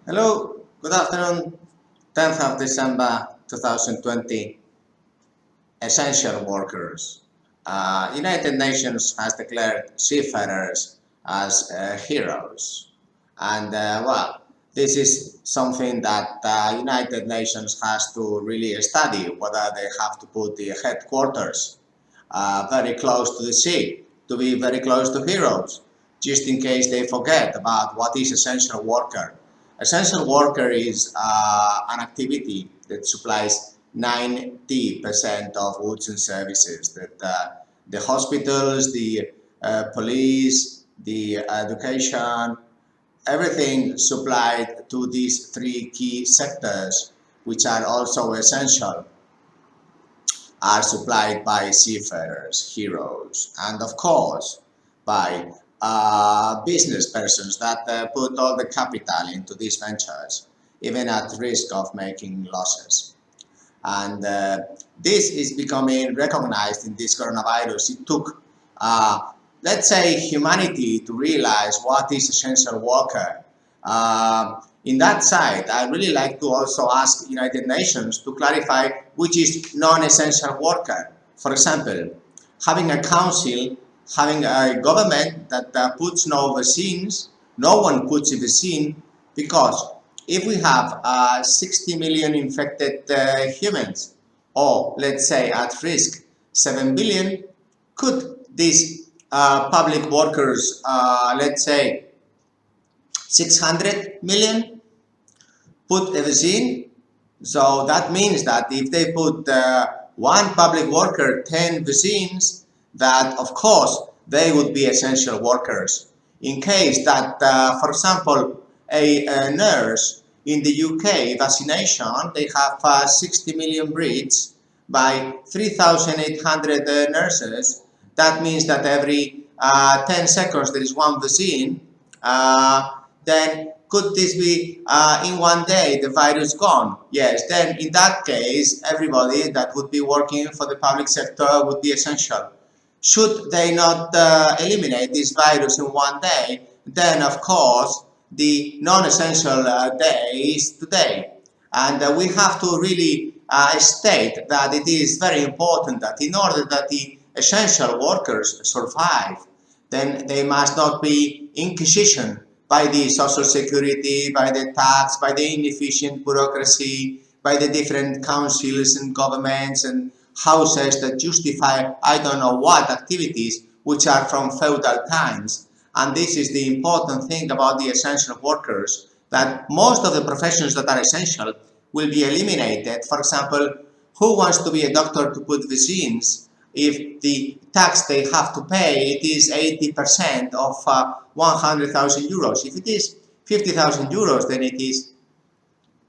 Hello, good afternoon. 10th of December 2020, essential workers. United Nations has declared seafarers as heroes. And well, this is something that United Nations has to really study, whether they have to put the headquarters very close to the sea, to be very close to heroes, just in case they forget about what is essential worker. Essential worker is an activity that supplies 90% of goods and services that the hospitals, the police, the education, everything supplied to these three key sectors, which are also essential, are supplied by seafarers, heroes, and of course by business persons that put all the capital into these ventures, even at risk of making losses. And this is becoming recognized in this coronavirus. It took, let's say, humanity to realize what is essential worker. In that side, I really like to also ask United Nations to clarify which is non-essential worker. For example, having a council, having a government that puts no vaccines, no one puts a vaccine, because if we have 60 million infected humans, or let's say at risk 7 billion, could these public workers, let's say 600 million, put a vaccine? So that means that if they put one public worker 10 vaccines, that of course they would be essential workers. In case that, for example, a nurse in the UK vaccination, they have 60 million breeds by 3,800 nurses. That means that every 10 seconds there is one vaccine. Then could this be in one day the virus gone? Yes, then in that case, everybody that would be working for the public sector would be essential. Should they not eliminate this virus in one day, then of course the non-essential day is today. And we have to really state that it is very important that in order that the essential workers survive, then they must not be inquisition by the social security, by the tax, by the inefficient bureaucracy, by the different councils and governments and houses that justify I don't know what activities which are from feudal times. And this is the important thing about the essential workers, that most of the professions that are essential will be eliminated. For example, who wants to be a doctor to put vaccines if the tax they have to pay it is 80% of 100,000 euros? If it is 50,000 euros, then it is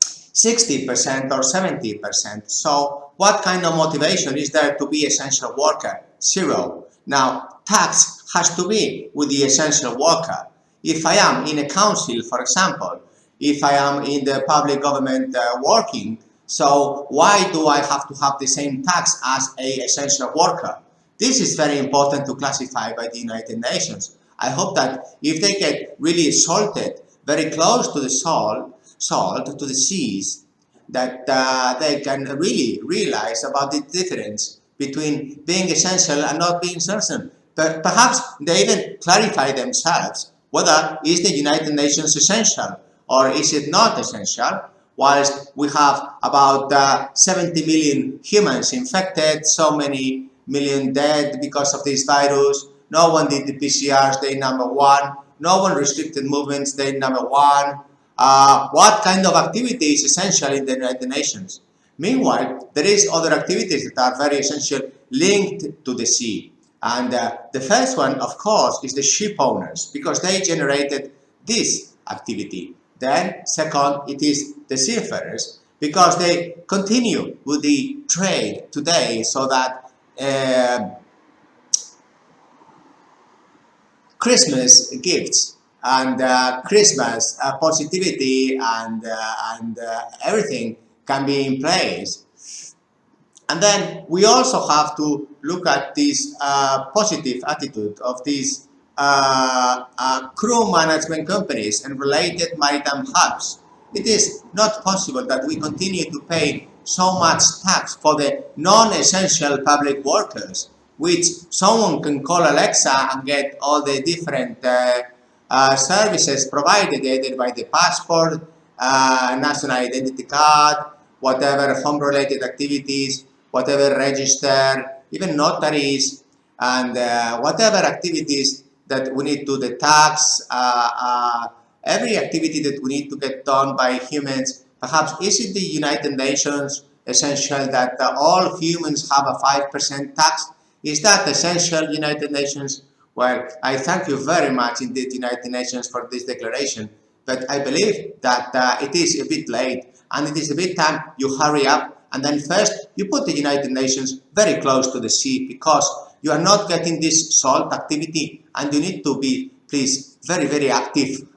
60% or 70%. So what kind of motivation is there to be essential worker? Zero. Now, tax has to be with the essential worker. If I am in a council, for example, if I am in the public government working, so why do I have to have the same tax as a essential worker? This is very important to classify by the United Nations. I hope that if they get really salted very close to the salt to the seas, that they can really realize about the difference between being essential and not being essential. But perhaps they even clarify themselves whether is the United Nations essential or is it not essential, whilst we have about 70 million humans infected, so many million dead because of this virus. No one did the PCRs, day number one. No one restricted movements, day number one. What kind of activity is essential in the United Nations? Meanwhile, there is other activities that are very essential linked to the sea. And the first one, of course, is the ship owners, because they generated this activity. Then, second, it is the seafarers, because they continue with the trade today, so that Christmas gifts and Christmas positivity and everything can be in place. And then we also have to look at this positive attitude of these crew management companies and related maritime hubs. It is not possible that we continue to pay so much tax for the non-essential public workers, which someone can call Alexa and get all the different services provided either by the passport, national identity card, whatever home-related activities, whatever register, even notaries, and whatever activities that we need to the tax, every activity that we need to get done by humans. Perhaps is it the United Nations essential that all humans have a 5% tax? Is that essential, United Nations? Well, I thank you very much indeed, United Nations, for this declaration. But I believe that it is a bit late and it is a bit time you hurry up and then first you put the United Nations very close to the sea because you are not getting this salt activity and you need to be, please, very active.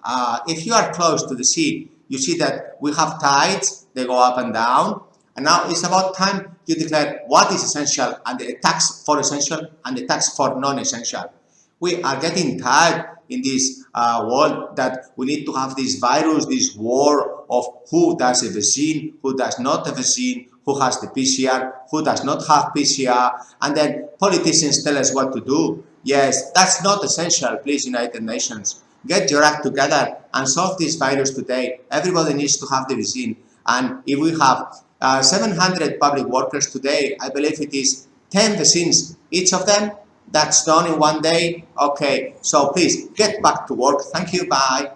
If you are close to the sea, you see that we have tides, they go up and down, and now it's about time you declare what is essential and the tax for essential and the tax for non-essential. We are getting tired in this world that we need to have this virus, this war of who does a vaccine, who does not have a vaccine, who has the PCR, who does not have PCR, and then politicians tell us what to do. Yes, that's not essential, please, United Nations. Get your act together and solve this virus today. Everybody needs to have the vaccine. And if we have 700 public workers today, I believe it is 10 vaccines, each of them. That's done in one day. Okay, so please get back to work. Thank you. Bye.